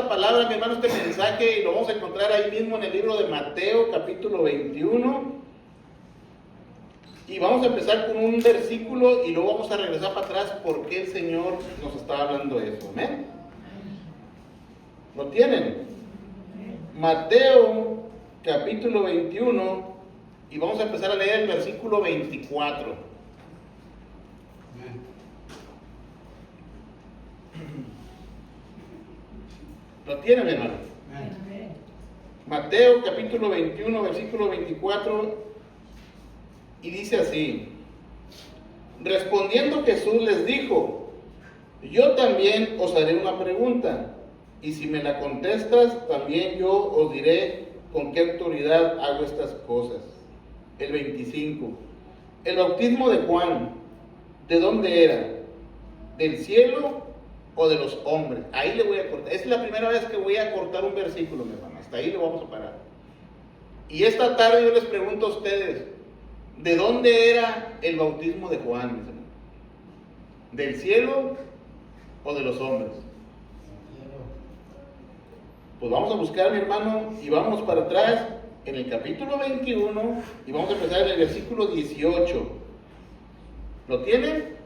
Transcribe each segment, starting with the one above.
esta palabra, mi hermano, este mensaje, y lo vamos a encontrar ahí mismo en el libro de Mateo, capítulo 21. Y vamos a empezar con un versículo y luego vamos a regresar para atrás porque el Señor nos está hablando de eso. ¿Amén? ¿Lo tienen? Mateo, capítulo 21, y vamos a empezar a leer el versículo 24. ¿Lo tienen, hermano? Mateo, capítulo 21, versículo 24, y dice así: respondiendo Jesús les dijo: yo también os haré una pregunta, y si me la contestas, también yo os diré con qué autoridad hago estas cosas. El 25. El bautismo de Juan, ¿de dónde era? ¿Del cielo o de los hombres? Ahí le voy a cortar. Es la primera vez que voy a cortar un versículo, mi hermano. Hasta ahí lo vamos a parar. Y esta tarde yo les pregunto a ustedes: ¿de dónde era el bautismo de Juan, mis hermanos? ¿Del cielo o de los hombres? Pues vamos a buscar, mi hermano, y vamos para atrás en el capítulo 21 y vamos a empezar en el versículo 18. ¿Lo tienen?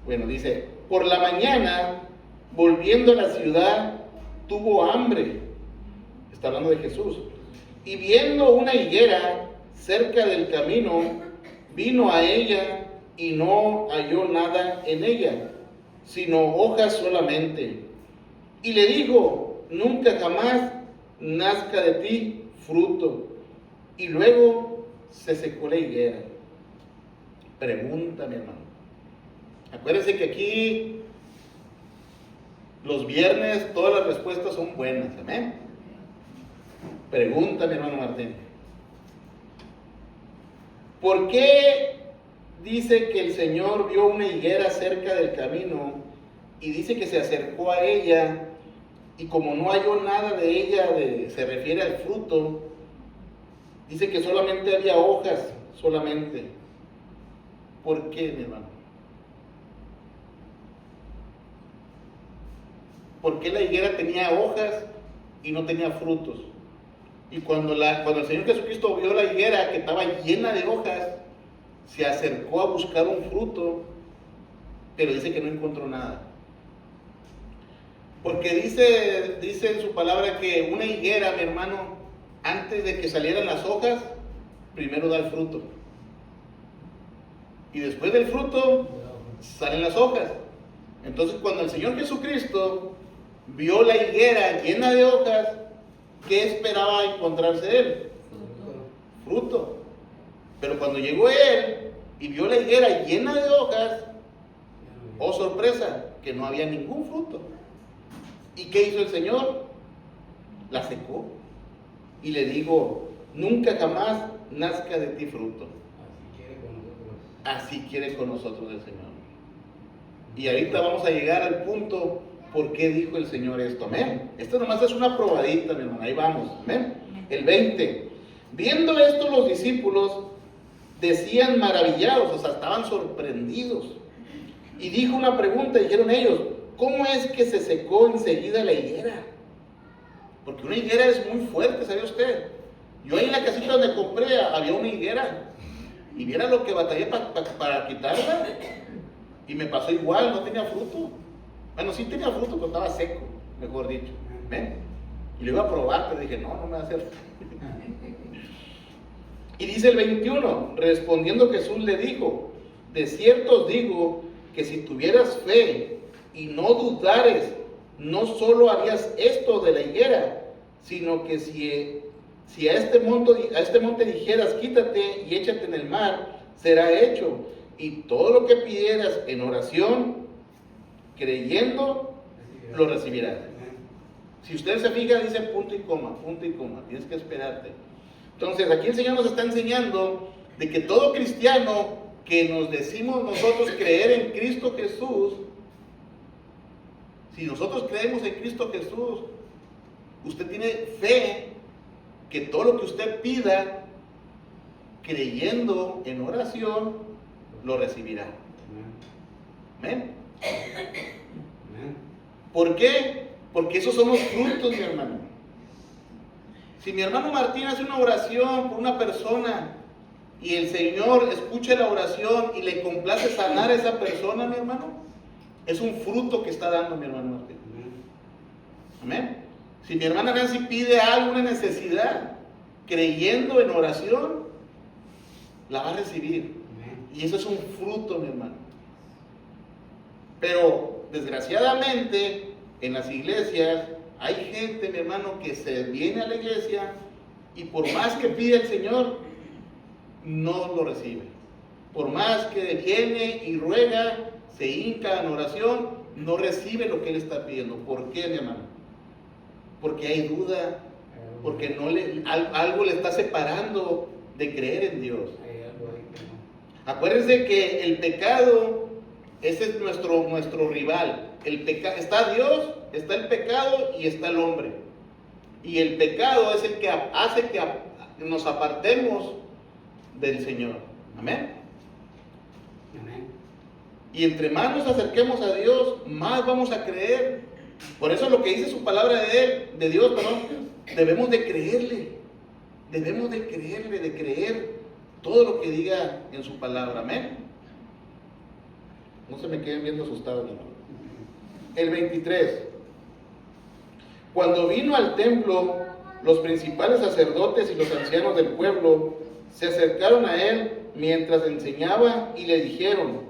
Bueno, dice: por la mañana, volviendo a la ciudad, tuvo hambre. Está hablando de Jesús. Y viendo una higuera cerca del camino, vino a ella y no halló nada en ella, sino hojas solamente. Y le dijo: nunca jamás nazca de ti fruto. Y luego se secó la higuera. Pregunta, mi hermano. Acuérdense que aquí los viernes todas las respuestas son buenas. Amén. Pregunta, mi hermano Martín. ¿Por qué dice que el Señor vio una higuera cerca del camino y dice que se acercó a ella y como no halló nada de ella, se refiere al fruto, dice que solamente había hojas, solamente? ¿Por qué, mi hermano? ¿Por qué la higuera tenía hojas y no tenía frutos? Y cuando el Señor Jesucristo vio la higuera que estaba llena de hojas, se acercó a buscar un fruto, pero dice que no encontró nada. Porque dice en su palabra que una higuera, mi hermano, antes de que salieran las hojas, primero da el fruto. Y después del fruto, salen las hojas. Entonces, cuando el Señor Jesucristo vio la higuera llena de hojas, ¿qué esperaba encontrarse él? Fruto. Pero cuando llegó él y vio la higuera llena de hojas, oh sorpresa, que no había ningún fruto. ¿Y qué hizo el Señor? La secó. Y le digo: nunca jamás nazca de ti fruto. Así quiere con nosotros el Señor. Y ahorita vamos a llegar al punto por qué dijo el Señor esto. Amén. Esto nomás es una probadita, mi hermano. Ahí vamos. Amén. El 20. Viendo esto, los discípulos decían maravillados, o sea, estaban sorprendidos. Y dijo una pregunta, dijeron ellos: ¿cómo es que se secó enseguida la higuera? Porque una higuera es muy fuerte, ¿sabe usted? Yo ahí en la casita donde compré había una higuera. Y viera lo que batallé para quitarla. Y me pasó igual, no tenía fruto. Bueno, sí tenía fruto, pero estaba seco, mejor dicho. ¿Ven? Y lo iba a probar, pero dije: no me va a hacer. Y dice el 21, respondiendo Jesús le dijo: de cierto os digo que si tuvieras fe y no dudares, no solo harías esto de la higuera, sino que si a este monte dijeras: quítate y échate en el mar, será hecho. Y todo lo que pidieras en oración, creyendo, lo recibirás. Si usted se fija, dice punto y coma, tienes que esperarte. Entonces, aquí el Señor nos está enseñando de que todo cristiano que nos decimos nosotros creer en Cristo Jesús, si nosotros creemos en Cristo Jesús, usted tiene fe que todo lo que usted pida, creyendo en oración, lo recibirá. Amén. ¿Por qué? Porque esos son los frutos, mi hermano. Si mi hermano Martín hace una oración por una persona y el Señor escucha la oración y le complace sanar a esa persona, mi hermano, es un fruto que está dando mi hermano Martín. Amén. Si mi hermana Nancy pide algo, una necesidad, creyendo en oración, la va a recibir. Y eso es un fruto, mi hermano. Pero desgraciadamente en las iglesias hay gente, mi hermano, que se viene a la iglesia y por más que pide el Señor, no lo recibe. Por más que viene y ruega, se hinca en oración, no recibe lo que él está pidiendo. ¿Por qué, mi hermano? Porque hay duda, porque algo le está separando de creer en Dios. Acuérdense que el pecado, ese es nuestro rival. Está Dios, está el pecado y está el hombre. Y el pecado es el que hace que nos apartemos del Señor. Amén. Amén. Y entre más nos acerquemos a Dios, más vamos a creer. Por eso lo que dice su palabra de Dios, debemos de creerle. Debemos de creerle, de creer todo lo que diga en su palabra. Amén. No se me queden viendo asustados, hermano. El 23. Cuando vino al templo, los principales sacerdotes y los ancianos del pueblo se acercaron a él mientras enseñaba y le dijeron: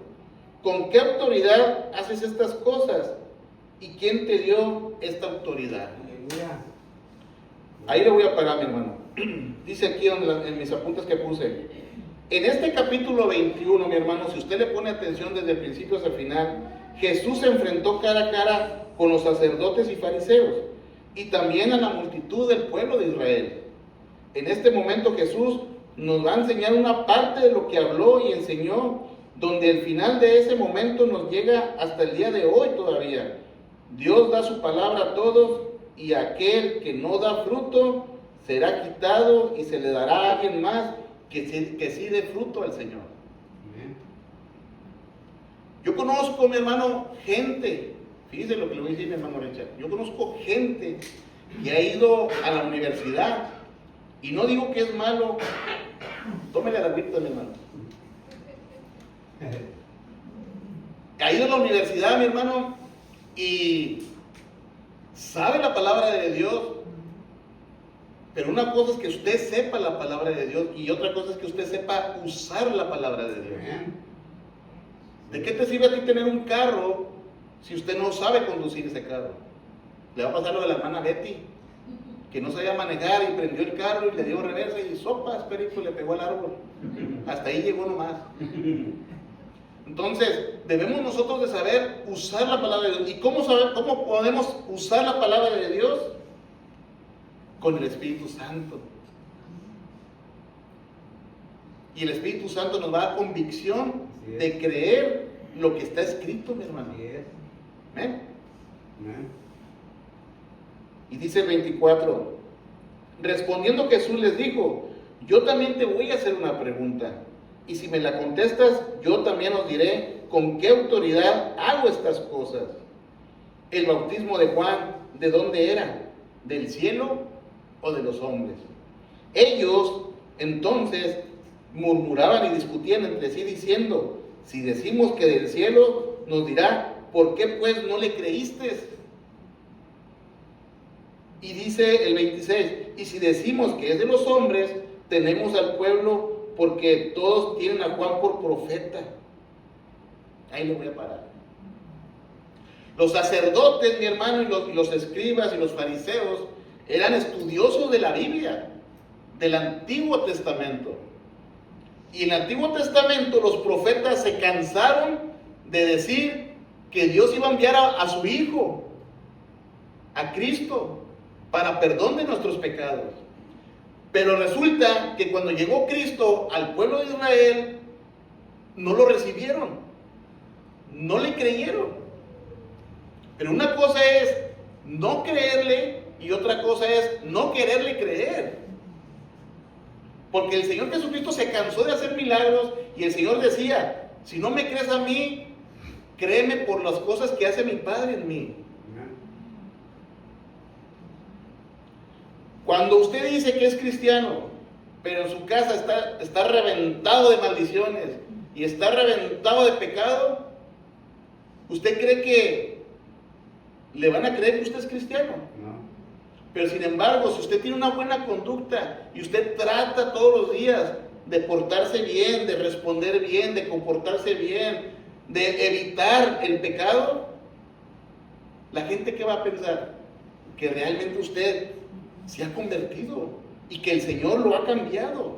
¿con qué autoridad haces estas cosas? ¿Y quién te dio esta autoridad? Ahí le voy a parar, mi hermano. Dice aquí en mis apuntes que puse: en este capítulo 21, mi hermano, si usted le pone atención desde el principio hasta el final, Jesús se enfrentó cara a cara con los sacerdotes y fariseos y también a la multitud del pueblo de Israel. En este momento Jesús nos va a enseñar una parte de lo que habló y enseñó, donde el final de ese momento nos llega hasta el día de hoy todavía. Dios da su palabra a todos y aquel que no da fruto será quitado y se le dará a alguien más que sí dé fruto al Señor. Yo conozco, mi hermano, gente, fíjese lo que le voy a decir, mi hermano Richard. Yo conozco gente que ha ido a la universidad, y no digo que es malo, tómele la agüita, mi hermano. Ha ido a la universidad, mi hermano, y sabe la palabra de Dios, pero una cosa es que usted sepa la palabra de Dios y otra cosa es que usted sepa usar la palabra de Dios. ¿De qué te sirve a ti tener un carro si usted no sabe conducir ese carro? Le va a pasar lo de la hermana Betty, que no sabía manejar y prendió el carro y le dio reversa y sopas, perico, le pegó al árbol. Hasta ahí llegó nomás. Entonces, debemos nosotros de saber usar la palabra de Dios. ¿Y cómo podemos usar la palabra de Dios? Con el Espíritu Santo. Y el Espíritu Santo nos va a dar convicción de creer lo que está escrito, mi hermano. ¿Amén? Y dice el 24, respondiendo Jesús les dijo: yo también te voy a hacer una pregunta, y si me la contestas, yo también os diré con qué autoridad hago estas cosas. El bautismo de Juan, ¿de dónde era? ¿Del cielo o de los hombres? Ellos entonces murmuraban y discutían entre sí diciendo: si decimos que del cielo, nos dirá: ¿por qué pues no le creíste? Y dice el 26, y si decimos que es de los hombres, tenemos al pueblo, porque todos tienen a Juan por profeta. Ahí lo voy a parar. Los sacerdotes, mi hermano, y los escribas y los fariseos eran estudiosos de la Biblia, del Antiguo Testamento. Y en el Antiguo Testamento los profetas se cansaron de decir que Dios iba a enviar a su Hijo, a Cristo, para perdón de nuestros pecados. Pero resulta que cuando llegó Cristo al pueblo de Israel, no lo recibieron, no le creyeron. Pero una cosa es no creerle y otra cosa es no quererle creer. Porque el Señor Jesucristo se cansó de hacer milagros y el Señor decía: si no me crees a mí, créeme por las cosas que hace mi Padre en mí. Cuando usted dice que es cristiano, pero en su casa está reventado de maldiciones y está reventado de pecado, ¿usted cree que le van a creer que usted es cristiano? No. Pero sin embargo, si usted tiene una buena conducta y usted trata todos los días de portarse bien, de responder bien, de comportarse bien, de evitar el pecado, la gente ¿qué va a pensar? Que realmente usted se ha convertido y que el Señor lo ha cambiado.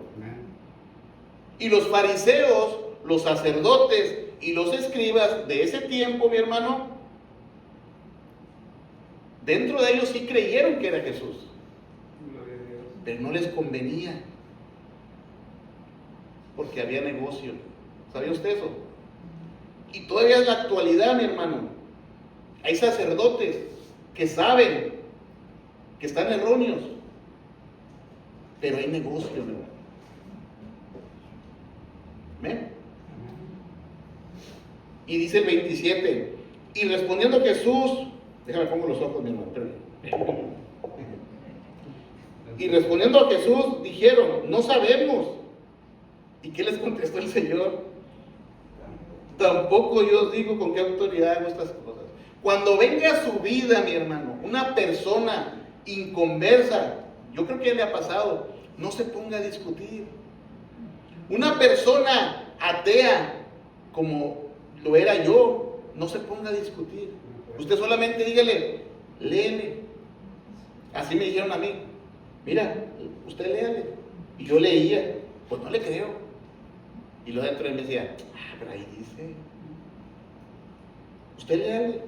Y los fariseos, los sacerdotes y los escribas de ese tiempo, mi hermano, dentro de ellos sí creyeron que era Jesús, pero no les convenía, porque había negocio. ¿Sabía usted eso? Y todavía en la actualidad, mi hermano, hay sacerdotes que saben que están erróneos, pero hay negocio, mi hermano. ¿Ven? Y dice el 27, y respondiendo Jesús, déjame pongo los ojos, mi hermano, y respondiendo a Jesús, dijeron, no sabemos. ¿Y qué les contestó el Señor? Tampoco yo os digo con qué autoridad hago estas cosas. Cuando venga a su vida, mi hermano, una persona inconversa, yo creo que ya le ha pasado, no se ponga a discutir. Una persona atea, como lo era yo, no se ponga a discutir. Usted solamente dígale, léele. Así me dijeron a mí, mira, usted léale. Y yo leía, pues no le creo. Y luego dentro de mí decía, pero ahí dice, usted léale.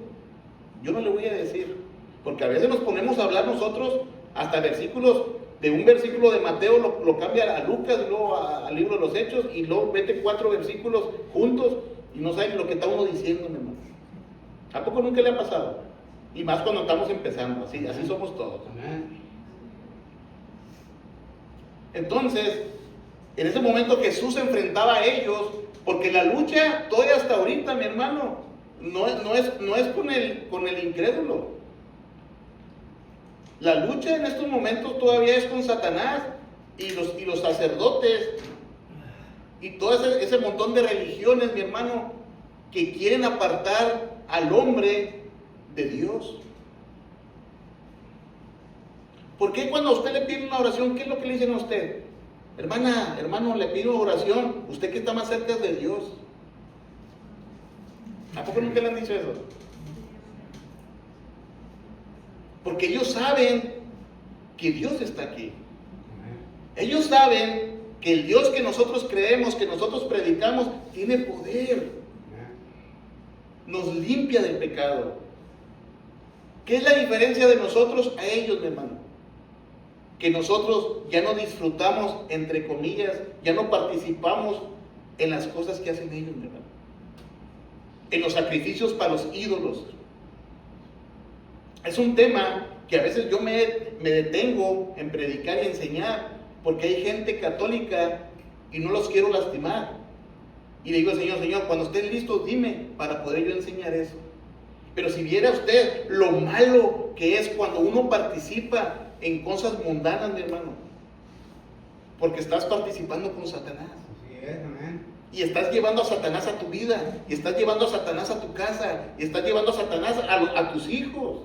Yo no le voy a decir, porque a veces nos ponemos a hablar nosotros hasta versículos, de un versículo de Mateo lo cambia a Lucas, y luego al libro de los Hechos, y luego mete 4 versículos juntos, y no saben lo que está uno diciendo, mi hermano. ¿A poco nunca le ha pasado? Y más cuando estamos empezando, así somos todos. Entonces, en ese momento Jesús se enfrentaba a ellos, porque la lucha todavía hasta ahorita, mi hermano, no es con el incrédulo. La lucha en estos momentos todavía es con Satanás y los sacerdotes y todo ese montón de religiones, mi hermano, que quieren apartar al hombre de Dios. ¿Por qué cuando a usted le pide una oración, qué es lo que le dicen a usted? Hermana, hermano, le pido oración, usted que está más cerca de Dios. ¿A poco nunca le han dicho eso? Porque ellos saben que Dios está aquí. Ellos saben que el Dios que nosotros creemos, que nosotros predicamos, tiene poder. Nos limpia del pecado. ¿Qué es la diferencia de nosotros a ellos, mi hermano? Que nosotros ya no disfrutamos, entre comillas, ya no participamos en las cosas que hacen ellos, mi hermano. En los sacrificios para los ídolos. Es un tema que a veces yo me detengo en predicar y enseñar, porque hay gente católica y no los quiero lastimar. Y le digo, Señor, cuando estés listo, dime para poder yo enseñar eso. Pero si viera usted lo malo que es cuando uno participa en cosas mundanas, mi hermano, porque estás participando con Satanás. Así es, amén. Y estás llevando a Satanás a tu vida, y estás llevando a Satanás a tu casa, y estás llevando a Satanás a tus hijos.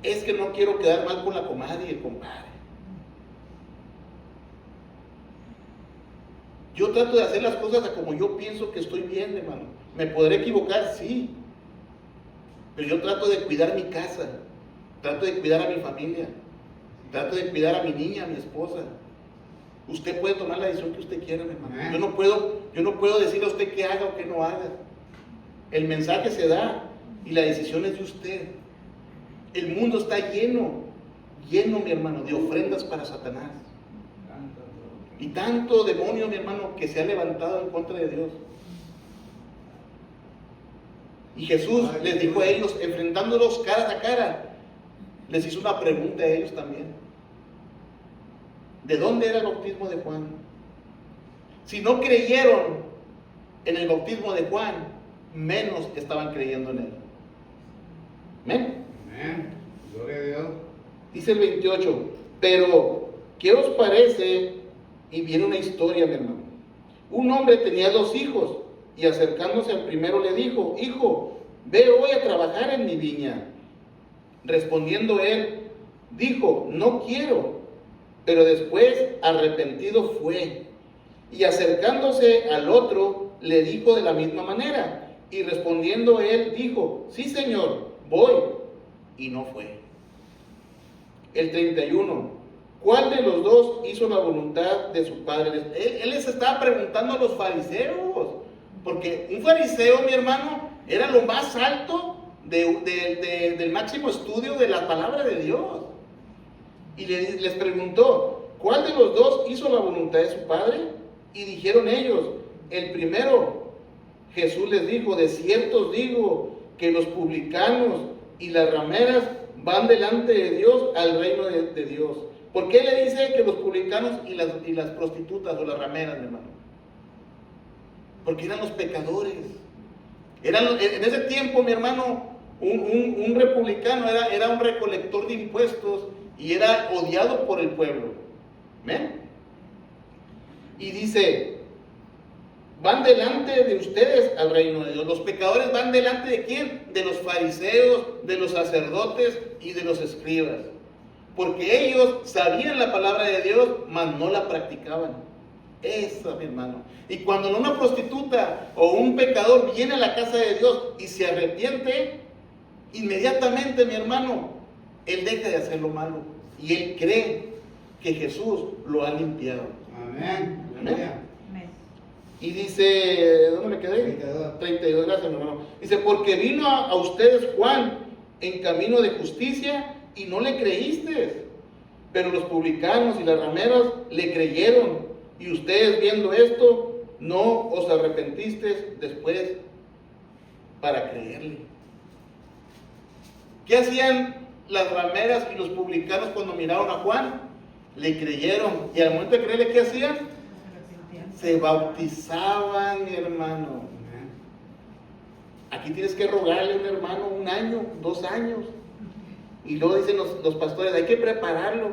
Es que no quiero quedar mal con la comadre y el compadre. Yo trato de hacer las cosas como yo pienso que estoy bien, hermano. ¿Me podré equivocar? Sí. Pero yo trato de cuidar mi casa, trato de cuidar a mi familia, trato de cuidar a mi niña, a mi esposa. Usted puede tomar la decisión que usted quiera, mi hermano. Yo no puedo decirle a usted qué haga o qué no haga. El mensaje se da y la decisión es de usted. El mundo está lleno, mi hermano, de ofrendas para Satanás. Y tanto demonio, mi hermano, que se ha levantado en contra de Dios. Y Jesús les dijo a ellos, enfrentándolos cara a cara, les hizo una pregunta a ellos también. ¿De dónde era el bautismo de Juan? Si no creyeron en el bautismo de Juan, menos estaban creyendo en él. ¿Amén? Amén. Gloria a Dios. Dice el 28, pero ¿qué os parece? Y viene una historia, mi hermano. Un hombre tenía 2 hijos y acercándose al primero le dijo, hijo, ve hoy a trabajar en mi viña. Respondiendo él, dijo, no quiero. Pero después, arrepentido fue. Y acercándose al otro, le dijo de la misma manera. Y respondiendo él, dijo, sí, Señor, voy. Y no fue. El 31. ¿Cuál de los 2 hizo la voluntad de su padre? Él les estaba preguntando a los fariseos. Porque un fariseo, mi hermano, era lo más alto del máximo estudio de la palabra de Dios. Y les preguntó, ¿cuál de los 2 hizo la voluntad de su padre? Y dijeron ellos, el primero. Jesús les dijo, de cierto os digo que los publicanos y las rameras van delante de Dios al reino de Dios. ¿Por qué le dice que los publicanos y las prostitutas o las rameras, mi hermano? Porque eran los pecadores. En ese tiempo, mi hermano, un republicano era un recolector de impuestos y era odiado por el pueblo. ¿Ven? Y dice, van delante de ustedes al reino de Dios. Los pecadores van delante de ¿quién? De los fariseos, de los sacerdotes y de los escribas. Porque ellos sabían la palabra de Dios, mas no la practicaban. Eso, mi hermano. Y cuando una prostituta o un pecador viene a la casa de Dios y se arrepiente, inmediatamente, mi hermano, él deja de hacer lo malo. Y él cree que Jesús lo ha limpiado. Amén. Amén. Y dice, ¿dónde me quedé? 32, gracias, mi hermano. Dice, porque vino a ustedes Juan en camino de justicia y no le creíste. Pero los publicanos y las rameras le creyeron. Y ustedes viendo esto, no os arrepentisteis después para creerle. ¿Qué hacían las rameras y los publicanos cuando miraron a Juan? Le creyeron. Y al momento de creerle, ¿qué hacían? Se bautizaban, mi hermano. Aquí tienes que rogarle a un hermano 1 año, 2 años. Y luego dicen los pastores, hay que prepararlo.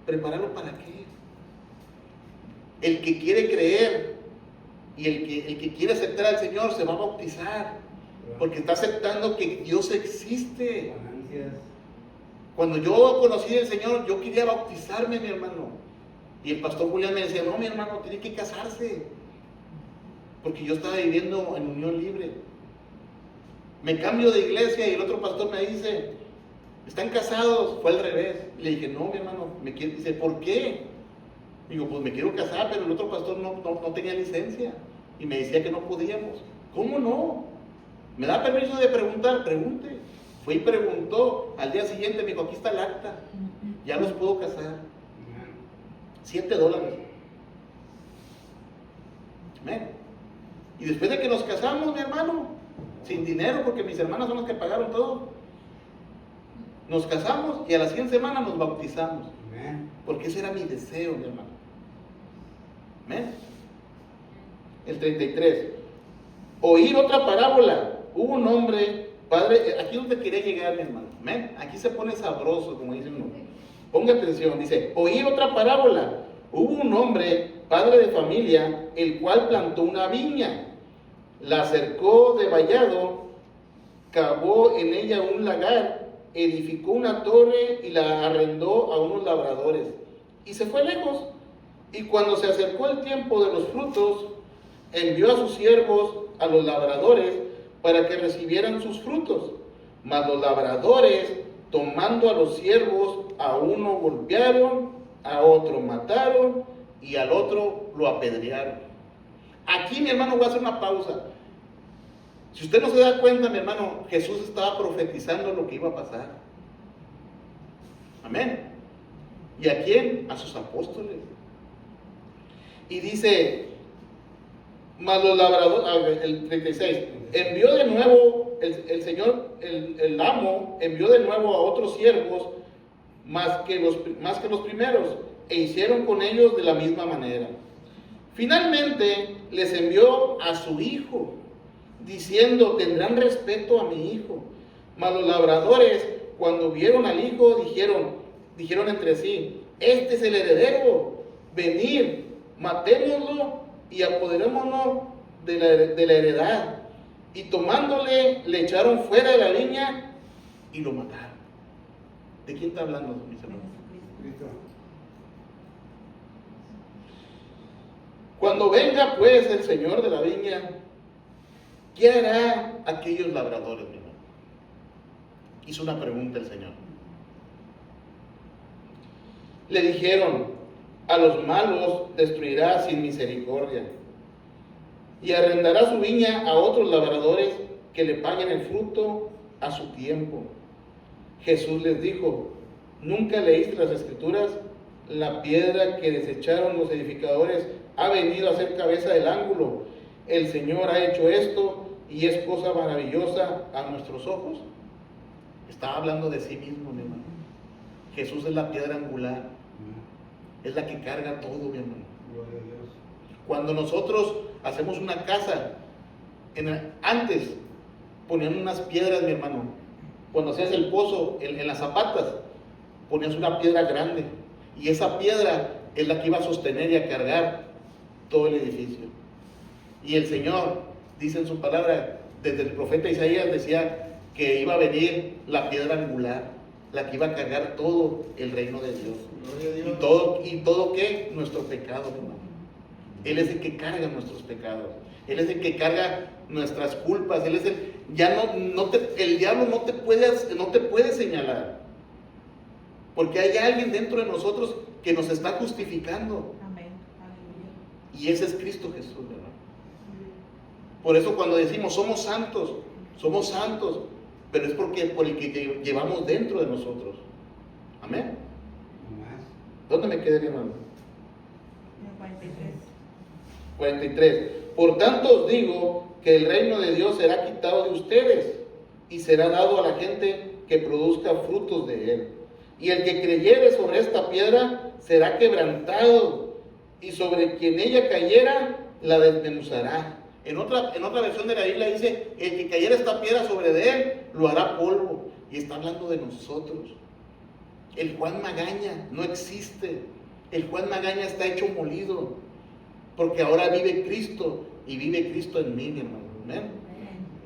¿Prepararlo para qué? El que quiere creer y el que quiere aceptar al Señor se va a bautizar. Porque está aceptando que Dios existe. Cuando yo conocí al Señor, yo quería bautizarme, mi hermano. Y el pastor Julián me decía, no, mi hermano, tiene que casarse. Porque yo estaba viviendo en unión libre. Me cambio de iglesia y el otro pastor me dice, ¿están casados? Fue al revés. Y le dije, no, mi hermano, dice, ¿por qué? Digo, pues me quiero casar, pero el otro pastor no tenía licencia. Y me decía que no podíamos. ¿Cómo no? ¿Me da permiso de preguntar? Pregunte. Fue y preguntó. Al día siguiente me dijo, aquí está el acta. Ya los puedo casar. $7. Amén. Y después de que nos casamos, mi hermano, sin dinero, porque mis hermanas son las que pagaron todo, nos casamos y a las 100 semanas nos bautizamos. Amén. Porque ese era mi deseo, mi hermano. Amén. El 33. Oír otra parábola. Hubo un hombre, padre, aquí es donde quería llegar, mi hermano. Amén. Aquí se pone sabroso, como dice uno. Ponga atención, dice, oír otra parábola. Hubo un hombre, padre de familia, el cual plantó una viña, la cercó de vallado, cavó en ella un lagar, edificó una torre y la arrendó a unos labradores. Y se fue lejos. Y cuando se acercó el tiempo de los frutos, envió a sus siervos, a los labradores, para que recibieran sus frutos. Mas los labradores, tomando a los siervos, a uno golpearon, a otro mataron y al otro lo apedrearon. Aquí, mi hermano, voy a hacer una pausa. Si usted no se da cuenta, mi hermano, Jesús estaba profetizando lo que iba a pasar. Amén. ¿Y a quién? A sus apóstoles. Y dice, mas los labradores, el 36, envió de nuevo el Señor, el amo, envió de nuevo a otros siervos más que los primeros, e hicieron con ellos de la misma manera. Finalmente les envió a su hijo, diciendo, tendrán respeto a mi hijo. Mas los labradores, cuando vieron al hijo, dijeron, dijeron entre sí: este es el heredero, venid, matémoslo y apoderémonos de la heredad. Y tomándole, le echaron fuera de la viña y lo mataron. ¿De quién está hablando, mis hermanos? Cuando venga pues el Señor de la viña, ¿qué hará aquellos labradores, mi hermano? Hizo una pregunta el Señor. Le dijeron: a los malos destruirá sin misericordia, y arrendará su viña a otros labradores que le paguen el fruto a su tiempo. Jesús les dijo: ¿nunca leíste las Escrituras? La piedra que desecharon los edificadores ha venido a ser cabeza del ángulo. El Señor ha hecho esto y es cosa maravillosa a nuestros ojos. Estaba hablando de sí mismo, mi hermano. Jesús es la piedra angular, es la que carga todo, mi hermano. Cuando nosotros hacemos una casa, antes ponían unas piedras, mi hermano. Cuando hacías el pozo en las zapatas, ponías una piedra grande, y esa piedra es la que iba a sostener y a cargar todo el edificio. Y el Señor dice en su palabra, desde el profeta Isaías decía que iba a venir la piedra angular, la que iba a cargar todo el reino de Dios. Y todo ¿qué? Nuestro pecado, hermano. Él es el que carga nuestros pecados. Él es el que carga nuestras culpas. Él es el diablo no te puede señalar. Porque hay alguien dentro de nosotros que nos está justificando. Amén. Aleluya. Y ese es Cristo Jesús, ¿verdad? Por eso cuando decimos somos santos, pero es por el que llevamos dentro de nosotros. Amén. ¿Dónde me quedé, hermano? 43. Por tanto os digo que el reino de Dios será quitado de ustedes y será dado a la gente que produzca frutos de él. Y el que creyere sobre esta piedra será quebrantado, y sobre quien ella cayera la desmenuzará. En otra versión de la Biblia dice: el que cayera esta piedra sobre de él lo hará polvo. Y está hablando de nosotros. El Juan Magaña no existe. El Juan Magaña está hecho molido, porque ahora vive Cristo, y vive Cristo en mí, mi hermano. ¿Amén?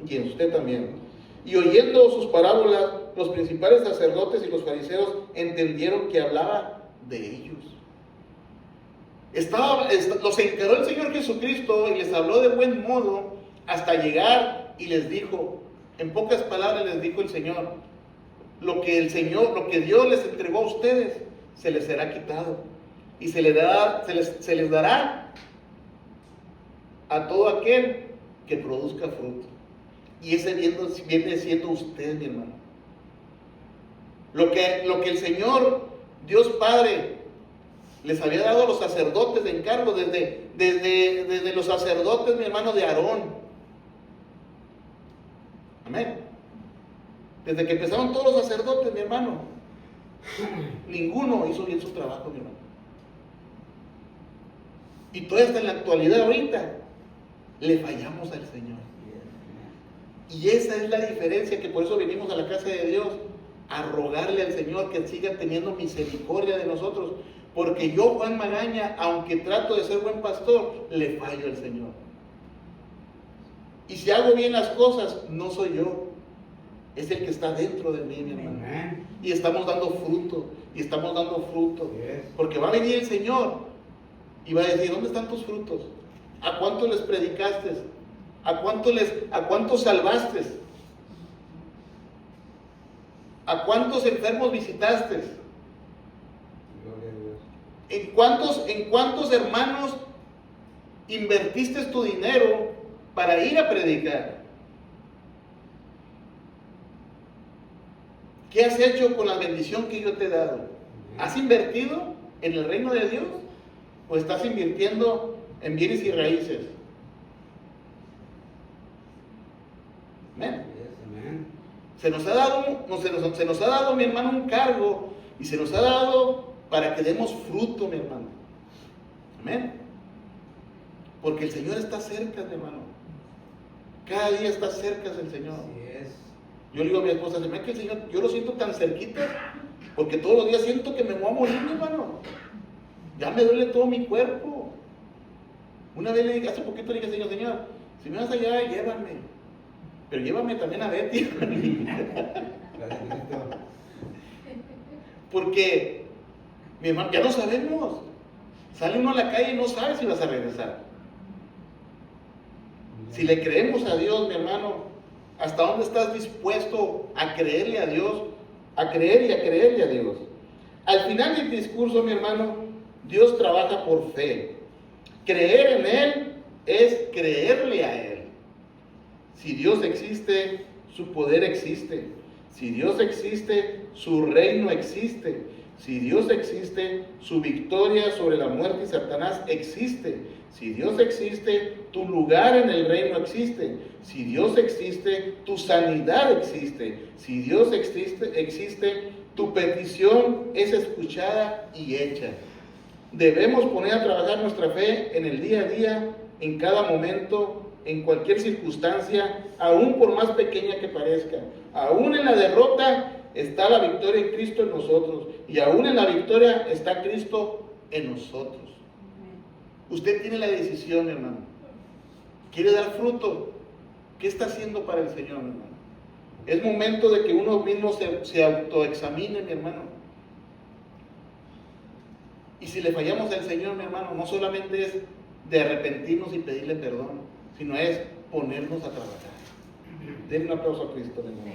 Y en usted también. Y oyendo sus parábolas, los principales sacerdotes y los fariseos entendieron que hablaba de ellos. Los encaró el Señor Jesucristo y les habló de buen modo hasta llegar y les dijo, en pocas palabras les dijo el Señor: lo que Dios les entregó a ustedes, se les será quitado, y se les dará a todo aquel que produzca fruto. Y ese viene siendo usted, mi hermano. Lo que el Señor, Dios Padre, les había dado a los sacerdotes de encargo, desde los sacerdotes, mi hermano, de Aarón. Amén. Desde que empezaron todos los sacerdotes, mi hermano, ninguno hizo bien su trabajo, mi hermano. Y todavía hasta en la actualidad, ahorita, le fallamos al Señor. Y esa es la diferencia, que por eso venimos a la casa de Dios, a rogarle al Señor que siga teniendo misericordia de nosotros. Porque yo, Juan Magaña, aunque trato de ser buen pastor, le fallo al Señor. Y si hago bien las cosas, no soy yo, es el que está dentro de mí, mi hermano. Y estamos dando fruto, porque va a venir el Señor y va a decir: ¿dónde están tus frutos? ¿A cuántos les predicaste? ¿A cuántos salvaste? ¿A cuántos enfermos visitaste? ¿En cuántos hermanos invertiste tu dinero para ir a predicar? ¿Qué has hecho con la bendición que yo te he dado? ¿Has invertido en el reino de Dios? ¿O estás invirtiendo en bienes y raíces? Amén. Se nos ha dado, mi hermano, un cargo, y se nos ha dado para que demos fruto, mi hermano. Amén. Porque el Señor está cerca, mi hermano. Cada día está cerca del Señor. Yo le digo a mi esposa: ¿se me que el Señor, yo lo siento tan cerquita Porque todos los días siento que me voy a morir, mi hermano. Ya me duele todo mi cuerpo. Una vez le dije, hace poquito le dije, Señor, si me vas allá, llévame. Pero llévame también a Betty. Porque, mi hermano, ya no sabemos. Sale uno a la calle y no sabe si vas a regresar. Si le creemos a Dios, mi hermano, ¿hasta dónde estás dispuesto a creerle a Dios? A creer y a creerle a Dios. Al final del discurso, mi hermano, Dios trabaja por fe. Creer en Él es creerle a Él. Si Dios existe, su poder existe. Si Dios existe, su reino existe. Si Dios existe, su victoria sobre la muerte y Satanás existe. Si Dios existe, tu lugar en el reino existe. Si Dios existe, tu sanidad existe. Si Dios existe, tu petición es escuchada y hecha. Debemos poner a trabajar nuestra fe en el día a día, en cada momento, en cualquier circunstancia, aún por más pequeña que parezca. Aún en la derrota está la victoria en Cristo en nosotros. Y aún en la victoria está Cristo en nosotros. Usted tiene la decisión, hermano. ¿Quiere dar fruto? ¿Qué está haciendo para el Señor, hermano? Es momento de que uno mismo se autoexamine, mi hermano. Y si le fallamos al Señor, mi hermano, no solamente es de arrepentirnos y pedirle perdón, sino es ponernos a trabajar. Denle un aplauso a Cristo, mi hermano.